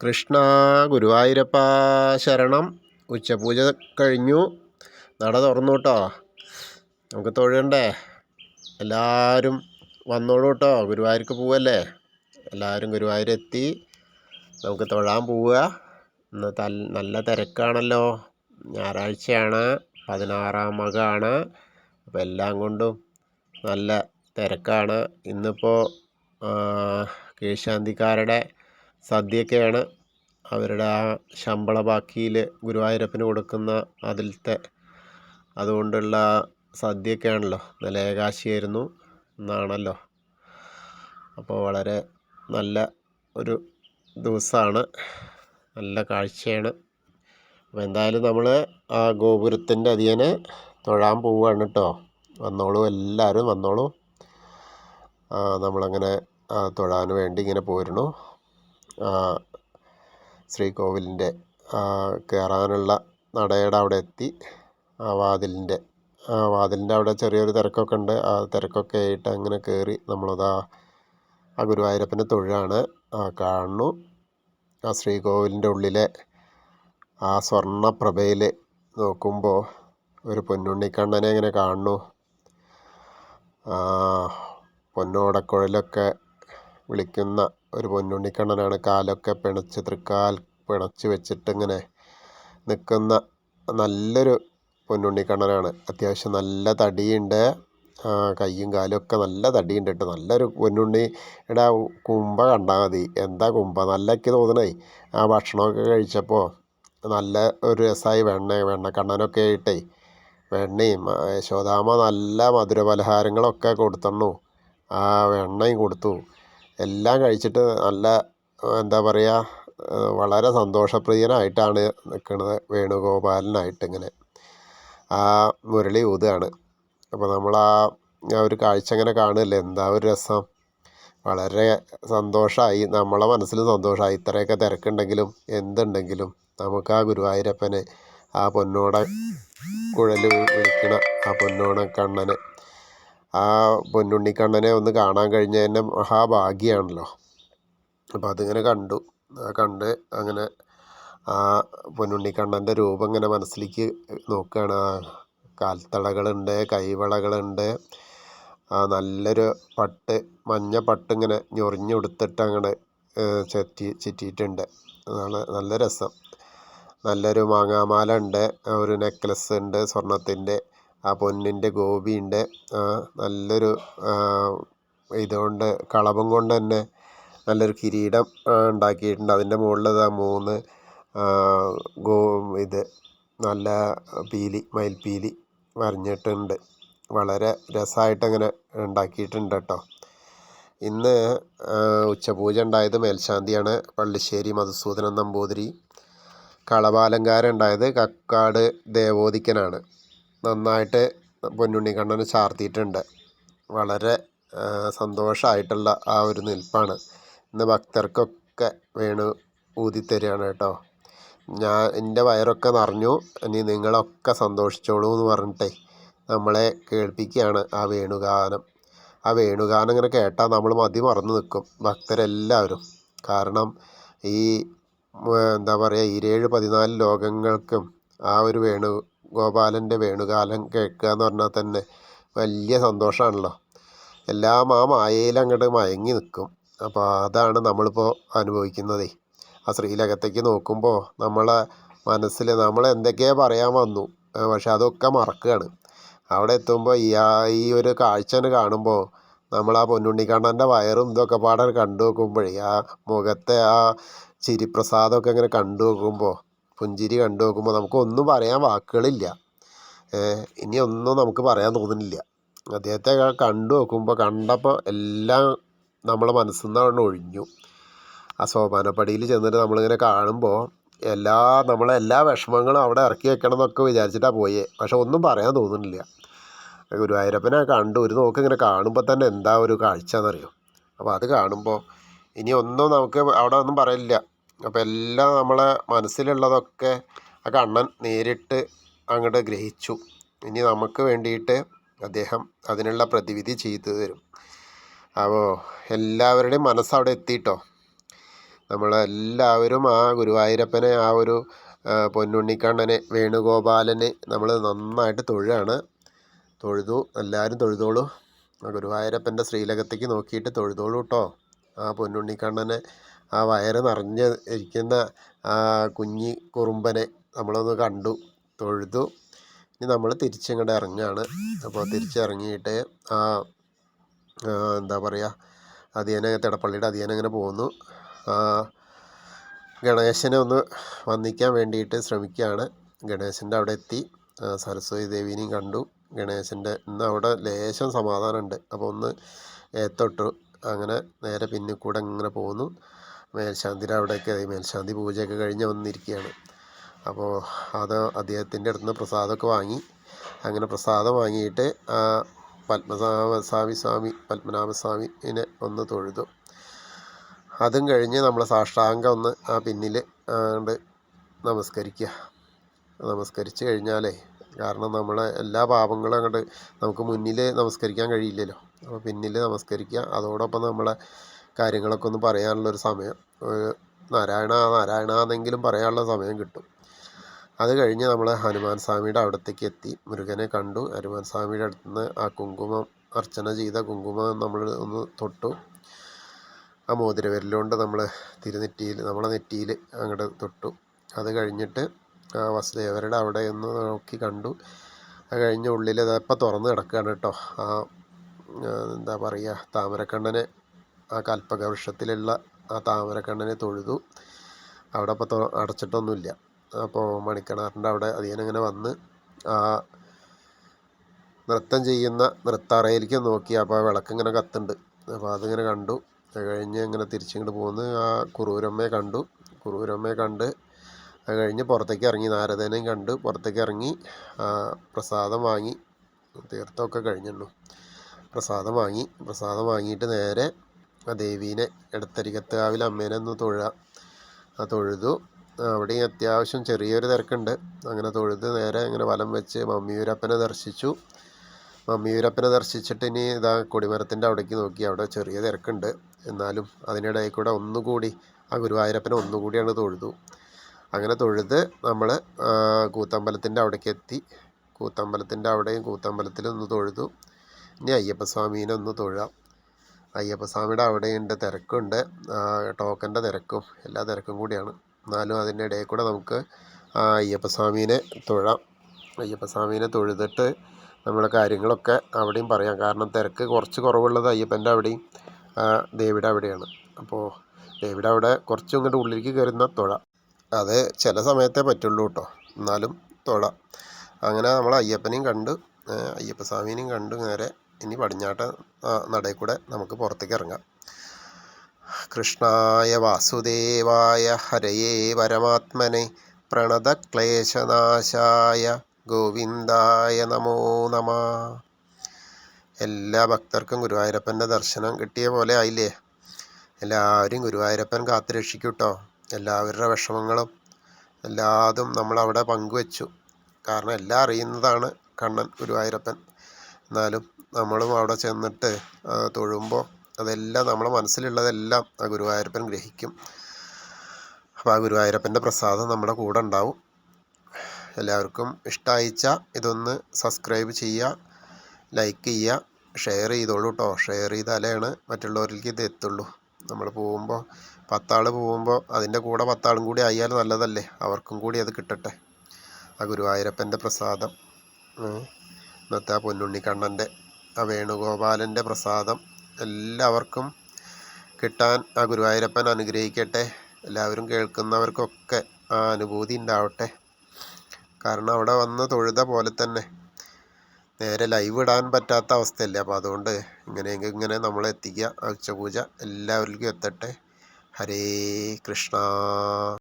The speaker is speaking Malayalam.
കൃഷ്ണ ഗുരുവായൂരപ്പ ശരണം. ഉച്ചപൂജ കഴിഞ്ഞു, നട തുറന്നു കേട്ടോ. നമുക്ക് തൊഴണ്ടേ? എല്ലാവരും വന്നോളൂ കേട്ടോ. ഗുരുവായൂർക്ക് പോവല്ലേ? എല്ലാവരും ഗുരുവായൂരെത്തി. നമുക്ക് തൊഴാൻ പോവുക. ഇന്ന് നല്ല തിരക്കാണല്ലോ. ഞായറാഴ്ചയാണ്, 16-ാം മകമാണ്. അപ്പോൾ എല്ലാം കൊണ്ടും നല്ല തിരക്കാണ്. ഇന്നിപ്പോൾ കീഴ്ശാന്തിക്കാരുടെ സദ്യയൊക്കെയാണ്. അവരുടെ ആ ശമ്പള ബാക്കിയിൽ ഗുരുവായൂരപ്പന് കൊടുക്കുന്ന അതുകൊണ്ടുള്ള സദ്യയൊക്കെയാണല്ലോ. ഇന്നലെ ഏകാദശിയായിരുന്നു, ഇന്നാണല്ലോ. അപ്പോൾ വളരെ നല്ല ഒരു ദിവസമാണ്, നല്ല കാഴ്ചയാണ്. അപ്പോൾ എന്തായാലും നമ്മൾ ആ ഗോപുരത്തിൻ്റെ അധികനെ തൊഴാൻ പോവുകയാണ് കേട്ടോ. വന്നോളൂ, എല്ലാവരും വന്നോളൂ. നമ്മളങ്ങനെ തൊഴാൻ വേണ്ടി ഇങ്ങനെ പോരുന്നു. ശ്രീകോവിലിൻ്റെ കയറാനുള്ള നടയുടെ അവിടെ എത്തി. വാതിലിൻ്റെ അവിടെ ചെറിയൊരു തിരക്കൊക്കെ ഉണ്ട്. ആ തിരക്കൊക്കെ ആയിട്ട് അങ്ങനെ കയറി നമ്മളതാ ആ ഗുരുവായൂരപ്പനെ തൊഴുകയാണ്. കാണുന്നു ആ ശ്രീകോവിലിൻ്റെ ഉള്ളിലെ ആ സ്വർണ്ണപ്രഭയിൽ നോക്കുമ്പോൾ ഒരു പൊന്നുണ്ണിക്കണ്ണനെ ഇങ്ങനെ കാണുന്നു. പൊന്നോടക്കുഴലൊക്കെ വിളിക്കുന്ന ഒരു പൊന്നുണ്ണിക്കണ്ണനാണ്. കാലൊക്കെ തൃക്കാൽ പിണച്ച് വെച്ചിട്ട് ഇങ്ങനെ നിൽക്കുന്ന നല്ലൊരു പൊന്നുണ്ണിക്കണ്ണനാണ്. അത്യാവശ്യം നല്ല തടിയുണ്ട്, കയ്യും കാലും ഒക്കെ നല്ല തടിയുണ്ട് കേട്ടോ. നല്ലൊരു പൊന്നുണ്ണിയുടെ കുമ്പ കണ്ടാൽ മതി. എന്താ കുമ്പ നല്ലൊക്കെ തോന്നണേ. ആ ഭക്ഷണമൊക്കെ കഴിച്ചപ്പോൾ നല്ല ഒരു രസമായി. വെണ്ണക്കണ്ണനൊക്കെ ആയിട്ടേ വെണ്ണയും യശോദാമ്മ നല്ല മധുരപലഹാരങ്ങളൊക്കെ കൊടുത്തന്നു. ആ വെണ്ണയും കൊടുത്തു. എല്ലാം കഴിച്ചിട്ട് നല്ല എന്താ പറയുക, വളരെ സന്തോഷപ്രിയനായിട്ടാണ് നിൽക്കുന്നത്. വേണുഗോപാലനായിട്ട് ഇങ്ങനെ ആ മുരളി ഊതുകയാണ്. അപ്പോൾ നമ്മൾ ആ ഒരു കാഴ്ച ഇങ്ങനെ കാണുകയല്ലേ, എന്താ ഒരു രസം. വളരെ സന്തോഷമായി, നമ്മളെ മനസ്സിൽ സന്തോഷമായി. ഇത്രയൊക്കെ തിരക്കുണ്ടെങ്കിലും എന്തുണ്ടെങ്കിലും നമുക്ക് ആ ഗുരുവായൂരപ്പനെ, ആ പൊന്നോട കുഴൽ വിളിക്കണ ആ പൊന്നോണക്കണ്ണനെ, ആ പൊന്നുണ്ണിക്കണ്ണനെ ഒന്ന് കാണാൻ കഴിഞ്ഞ തന്നെ മഹാഭാഗ്യമാണല്ലോ. അപ്പോൾ അതിങ്ങനെ കണ്ട് അങ്ങനെ ആ പൊന്നുണ്ണിക്കണ്ണൻ്റെ രൂപം ഇങ്ങനെ മനസ്സിലേക്ക് നോക്കുകയാണ്. കാൽത്തളകളുണ്ട്, കൈവളകളുണ്ട്, നല്ലൊരു മഞ്ഞ പട്ട് ഇങ്ങനെ ഞൊറിഞ്ഞുടുത്തിട്ട് അങ്ങോട്ട് ചുറ്റിയിട്ടുണ്ട്. നല്ല രസം. നല്ലൊരു മാങ്ങാമാല ഉണ്ട്, ഒരു നെക്ലസ് ഉണ്ട് സ്വർണത്തിൻ്റെ, ആ പൊന്നിൻ്റെ ഗോപിയുണ്ട്. നല്ലൊരു ഇതുകൊണ്ട് കളഭം കൊണ്ട് തന്നെ നല്ലൊരു കിരീടം ഉണ്ടാക്കിയിട്ടുണ്ട്. അതിൻ്റെ മുകളിൽ 3 നല്ല മയിൽപ്പീലി വരഞ്ഞിട്ടുണ്ട്. വളരെ രസമായിട്ടങ്ങനെ ഉണ്ടാക്കിയിട്ടുണ്ട് കേട്ടോ. ഇന്ന് ഉച്ചപൂജ ഉണ്ടായത് മേൽശാന്തിയാണ്, പള്ളിശ്ശേരി മധുസൂദനൻ നമ്പൂതിരി. കളഭാലങ്കാരം ഉണ്ടായത് കക്കാട് ദേവോദിക്കനാണ്. നന്നായിട്ട് പൊന്നുണ്ണിക്കണ്ണന് ചാർത്തിയിട്ടുണ്ട്. വളരെ സന്തോഷമായിട്ടുള്ള ആ ഒരു നിൽപ്പാണ്. ഇന്ന് ഭക്തർക്കൊക്കെ വേണു ഊതിത്തരികയാണ് കേട്ടോ. എൻ്റെ വയറൊക്കെ നിറഞ്ഞു, ഇനി നിങ്ങളൊക്കെ സന്തോഷിച്ചോളൂ എന്ന് പറഞ്ഞിട്ടേ നമ്മളെ കേൾപ്പിക്കുകയാണ് ആ വേണുഗാനം. ആ വേണുഗാനം ഇങ്ങനെ കേട്ടാൽ നമ്മൾ മറന്നു നിൽക്കും, ഭക്തരെല്ലാവരും. കാരണം ഈ എന്താ പറയുക, 14 ലോകങ്ങൾക്കും ആ ഒരു വേണുഗോപാലൻ്റെ വേണുഗാനം കേൾക്കുക എന്ന് പറഞ്ഞാൽ തന്നെ വലിയ സന്തോഷമാണല്ലോ. എല്ലാം ആ മായയിൽ അങ്ങോട്ട് മയങ്ങി നിൽക്കും. അപ്പോൾ അതാണ് നമ്മളിപ്പോൾ അനുഭവിക്കുന്നതേ. ആ ശ്രീലകത്തേക്ക് നോക്കുമ്പോൾ നമ്മളെ മനസ്സിൽ നമ്മൾ എന്തൊക്കെയോ പറയാൻ വന്നു, പക്ഷെ അതൊക്കെ മറക്കുകയാണ്. അവിടെ എത്തുമ്പോൾ ഈ ഒരു കാഴ്ച കാണുമ്പോൾ നമ്മൾ ആ പൊന്നുണ്ണിക്കണ്ണൻ്റെ വയറും ഇതൊക്കെ പാടെ കണ്ടു നോക്കുമ്പോഴേ, ആ മുഖത്തെ ആ ചിരിപ്രസാദമൊക്കെ ഇങ്ങനെ കണ്ടു നോക്കുമ്പോൾ, പുഞ്ചിരി കണ്ടു നോക്കുമ്പോൾ നമുക്കൊന്നും പറയാൻ വാക്കുകളില്ല. ഇനിയൊന്നും നമുക്ക് പറയാൻ തോന്നുന്നില്ല. അദ്ദേഹത്തെ കണ്ടപ്പോൾ എല്ലാം നമ്മളെ മനസ്സിൽ നിന്നാണ് ഒഴിഞ്ഞു. ആ സോപാനപ്പടിയിൽ ചെന്നിട്ട് നമ്മളിങ്ങനെ കാണുമ്പോൾ നമ്മളെ എല്ലാ വിഷമങ്ങളും അവിടെ ഇറക്കി വെക്കണം എന്നൊക്കെ വിചാരിച്ചിട്ടാണ് പോയേ. പക്ഷെ ഒന്നും പറയാൻ തോന്നുന്നില്ല. ഗുരുവായൂരപ്പനെ കണ്ടു, ഒരു നോക്ക് ഇങ്ങനെ കാണുമ്പോൾ തന്നെ എന്താ ഒരു കാഴ്ച എന്നറിയോ. അപ്പോൾ അത് കാണുമ്പോൾ ഇനി ഒന്നും നമുക്ക് അവിടെ ഒന്നും പറയില്ല. അപ്പോൾ എല്ലാം നമ്മളെ മനസ്സിലുള്ളതൊക്കെ ആ കണ്ണൻ നേരിട്ട് അങ്ങോട്ട് ഗ്രഹിച്ചു. ഇനി നമുക്ക് വേണ്ടിയിട്ട് അദ്ദേഹം അതിനുള്ള പ്രതിവിധി ചെയ്തു തരും. അപ്പോൾ എല്ലാവരുടെയും മനസ്സവിടെ എത്തിയിട്ടോ. നമ്മളെല്ലാവരും ആ ഗുരുവായൂരപ്പനെ, ആ ഒരു പൊന്നുണ്ണിക്കണ്ണനെ, വേണുഗോപാലനെ നമ്മൾ നന്നായിട്ട് തൊഴുകയാണ്. എല്ലാവരും തൊഴുതോളൂ. ആ ഗുരുവായൂരപ്പൻ്റെ ശ്രീലകത്തേക്ക് നോക്കിയിട്ട് തൊഴുതോളൂ കേട്ടോ. ആ പൊന്നുണ്ണിക്കണ്ണനെ, ആ വയറ് നിറഞ്ഞ് ഇരിക്കുന്ന ആ കുഞ്ഞി കുറുമ്പനെ നമ്മളൊന്ന് കണ്ടു, തൊഴുതു. ഇനി നമ്മൾ തിരിച്ചിങ്ങോട്ട് ഇറങ്ങുകയാണ്. അപ്പോൾ തിരിച്ചിറങ്ങിയിട്ട് എന്താ പറയുക, തിടപ്പള്ളിയുടെ അധിയനെ അങ്ങനെ പോകുന്നു. ഗണേശനെ ഒന്ന് വന്ദിക്കാൻ വേണ്ടിയിട്ട് ശ്രമിക്കുകയാണ്. ഗണേശൻ്റെ അവിടെ എത്തി. സരസ്വതി ദേവീനെയും കണ്ടു. ഗണേശൻ്റെ ഇന്ന് അവിടെ ലേശം സമാധാനമുണ്ട്. അപ്പോൾ ഒന്ന് ഏത്തൊട്ടു. അങ്ങനെ നേരെ പിന്നിൽ കൂടെ ഇങ്ങനെ പോകുന്നു. മേൽശാന്തിയുടെ അവിടെയൊക്കെ മേൽശാന്തി പൂജയൊക്കെ കഴിഞ്ഞ് വന്നിരിക്കുകയാണ്. അപ്പോൾ അത് അദ്ദേഹത്തിൻ്റെ അടുത്ത് നിന്ന് പ്രസാദമൊക്കെ വാങ്ങി. അങ്ങനെ പ്രസാദം വാങ്ങിയിട്ട് പത്മനാഭസ്വാമിനെ ഒന്ന് തൊഴുതു. അതും കഴിഞ്ഞ് നമ്മൾ സാഷ്ടാംഗം ഒന്ന് ആ പിന്നിൽ നമസ്കരിക്കുക. നമസ്കരിച്ച് കഴിഞ്ഞാലേ, കാരണം നമ്മളെ എല്ലാ പാപങ്ങളും അങ്ങോട്ട് നമുക്ക് മുന്നിൽ നമസ്കരിക്കാൻ കഴിയില്ലല്ലോ. അപ്പോൾ പിന്നിൽ നമസ്കരിക്കുക. അതോടൊപ്പം നമ്മളെ കാര്യങ്ങളൊക്കെ ഒന്ന് പറയാനുള്ളൊരു സമയം, നാരായണ നാരായണ എന്നെങ്കിലും പറയാനുള്ള സമയം കിട്ടും. അത് കഴിഞ്ഞ് നമ്മൾ ഹനുമാൻ സ്വാമിയുടെ അവിടത്തേക്ക് എത്തി. മുരുകനെ കണ്ടു. ഹനുമാൻ സ്വാമിയുടെ അടുത്ത് നിന്ന് ആ കുങ്കുമം, അർച്ചന ചെയ്ത കുങ്കുമം നമ്മൾ ഒന്ന് തൊട്ടു. ആ മോതിരവിരലുകൊണ്ട് നമ്മൾ നമ്മളെ നെറ്റിയിൽ അങ്ങോട്ട് തൊട്ടു. അത് കഴിഞ്ഞിട്ട് വസുദേവരുടെ അവിടെ ഒന്ന് നോക്കി കണ്ടു. അത് കഴിഞ്ഞ് ഉള്ളിൽ ഇപ്പം തുറന്ന് കിടക്കുകയാണ് കേട്ടോ. എന്താ പറയുക, താമരക്കണ്ണനെ, ആ കൽപ്പകവൃക്ഷത്തിലുള്ള ആ താമരക്കണ്ണനെ തൊഴുതു. അവിടെ ഇപ്പോൾ അടച്ചിട്ടൊന്നുമില്ല. അപ്പോൾ മണിക്കിണറിൻ്റെ അവിടെ അതിനങ്ങനെ വന്ന് നൃത്തം ചെയ്യുന്ന നൃത്തറയിലേക്ക് നോക്കി. അപ്പോൾ വിളക്കിങ്ങനെ കത്തുണ്ട്. അപ്പോൾ അതിങ്ങനെ കണ്ടു. അത് കഴിഞ്ഞ് ഇങ്ങനെ തിരിച്ചിങ്ങോട്ട് പോകുന്നു. ആ കുറൂരമ്മയെ കണ്ടു. കുറൂരമ്മയെ കണ്ട് അത് കഴിഞ്ഞ് പുറത്തേക്ക് ഇറങ്ങി. നാരദനെയും കണ്ട് പുറത്തേക്ക് ഇറങ്ങി. പ്രസാദം വാങ്ങി. തീർത്ഥമൊക്കെ കഴിഞ്ഞുള്ളൂ. പ്രസാദം വാങ്ങിയിട്ട് നേരെ ആ ദേവീനെ, എടത്തരികത്താവിൽ അമ്മേനെ ഒന്ന് തൊഴുതു. അവിടെയും അത്യാവശ്യം ചെറിയൊരു തിരക്കുണ്ട്. അങ്ങനെ തൊഴുത് നേരെ ഇങ്ങനെ വലം വെച്ച് മമ്മിയൂരപ്പനെ ദർശിച്ചു. മമ്മിയൂരപ്പനെ ദർശിച്ചിട്ട് ഇനി ഇതാ കൊടിമരത്തിൻ്റെ അവിടേക്ക് നോക്കി. അവിടെ ചെറിയ തിരക്കുണ്ട്. എന്നാലും അതിനിടയിൽ കൂടെ ഒന്നുകൂടി ആ ഗുരുവായൂരപ്പനെ ഒന്നുകൂടിയാണ് തൊഴുതു. അങ്ങനെ തൊഴുത് നമ്മൾ കൂത്തമ്പലത്തിൻ്റെ അവിടേക്ക് എത്തി. കൂത്തമ്പലത്തിൻ്റെ അവിടെയും കൂത്തമ്പലത്തിൽ ഒന്ന് തൊഴുതു. ഇനി അയ്യപ്പസ്വാമീനെ ഒന്ന് തൊഴാം. അയ്യപ്പസ്വാമിയുടെ അവിടെയുണ്ട്, തിരക്കുണ്ട്. ടോക്കൻ്റെ തിരക്കും എല്ലാ തിരക്കും കൂടിയാണ്. എന്നാലും അതിൻ്റെ ഇടയിൽ കൂടെ നമുക്ക് അയ്യപ്പസ്വാമീനെ തൊഴാം. അയ്യപ്പസ്വാമീനെ തൊഴുതിട്ട് നമ്മുടെ കാര്യങ്ങളൊക്കെ അവിടെയും പറയാം. കാരണം തിരക്ക് കുറച്ച് കുറവുള്ളത് അയ്യപ്പൻ്റെ അവിടെയും ദേവിയുടെ അവിടെയാണ്. അപ്പോൾ ദേവിയുടെ അവിടെ കുറച്ചും ഇങ്ങോട്ട് ഉള്ളിലേക്ക് കയറുന്ന തൊഴാം. അത് ചില സമയത്തേ പറ്റുള്ളൂ കേട്ടോ. എന്നാലും തൊഴാം. അങ്ങനെ നമ്മൾ അയ്യപ്പനെയും കണ്ട് അയ്യപ്പസ്വാമീനെയും കണ്ട് നേരെ ഇനി പടിഞ്ഞാട്ട് നടയിൽ കൂടെ നമുക്ക് പുറത്തേക്ക് ഇറങ്ങാം. കൃഷ്ണായ വാസുദേവായ ഹരയേ പരമാത്മനെ പ്രണതക്ലേശനാശായ ഗോവിന്ദായ നമോ നമ. എല്ലാ ഭക്തർക്കും ഗുരുവായൂരപ്പൻ്റെ ദർശനം കിട്ടിയ പോലെ ആയില്ലേ? എല്ലാവരും ഗുരുവായൂരപ്പൻ കാത്തു രക്ഷിക്കൂട്ടോ. എല്ലാവരുടെ വിഷമങ്ങളും എല്ലാതും നമ്മളവിടെ പങ്കുവച്ചു. കാരണം എല്ലാം അറിയുന്നതാണ് കണ്ണൻ ഗുരുവായൂരപ്പൻ. എന്നാലും നമ്മളും അവിടെ ചെന്നിട്ട് തൊഴുമ്പോൾ അതെല്ലാം നമ്മളെ മനസ്സിലുള്ളതെല്ലാം ആ ഗുരുവായൂരപ്പൻ ഗ്രഹിക്കും. അപ്പോൾ ആ ഗുരുവായൂരപ്പൻ്റെ പ്രസാദം നമ്മുടെ കൂടെ ഉണ്ടാവും. എല്ലാവർക്കും ഇഷ്ടമായിച്ച ഇതൊന്ന് സബ്സ്ക്രൈബ് ചെയ്യുക, ലൈക്ക് ചെയ്യുക, ഷെയർ ചെയ്തോളൂ കേട്ടോ. ഷെയർ ചെയ്താലാണ് മറ്റുള്ളവരിലേക്ക് ഇത് എത്തുള്ളൂ. നമ്മൾ പോകുമ്പോൾ 10 ആൾ പോകുമ്പോൾ അതിൻ്റെ കൂടെ 10 ആളും കൂടി ആയാൽ നല്ലതല്ലേ? അവർക്കും കൂടി അത് കിട്ടട്ടെ. ആ ഗുരുവായൂരപ്പൻ്റെ പ്രസാദം, ഇന്നത്തെ ആ പൊന്നുണ്ണിക്കണ്ണൻ്റെ, ആ വേണുഗോപാലൻ്റെ പ്രസാദം എല്ലാവർക്കും കിട്ടാൻ ആ ഗുരുവായൂരപ്പൻ അനുഗ്രഹിക്കട്ടെ. എല്ലാവരും കേൾക്കുന്നവർക്കൊക്കെ ആ അനുഭൂതി ഉണ്ടാവട്ടെ. കാരണം അവിടെ വന്ന് തൊഴുത പോലെ തന്നെ നേരെ ലൈവ് ഇടാൻ പറ്റാത്ത അവസ്ഥയല്ലേ. അപ്പോൾ അതുകൊണ്ട് ഇങ്ങനെ നമ്മളെ എത്തിക്കുക. ഉച്ചപൂജ എല്ലാവരിലേക്കും എത്തട്ടെ. ഹരേ കൃഷ്ണ.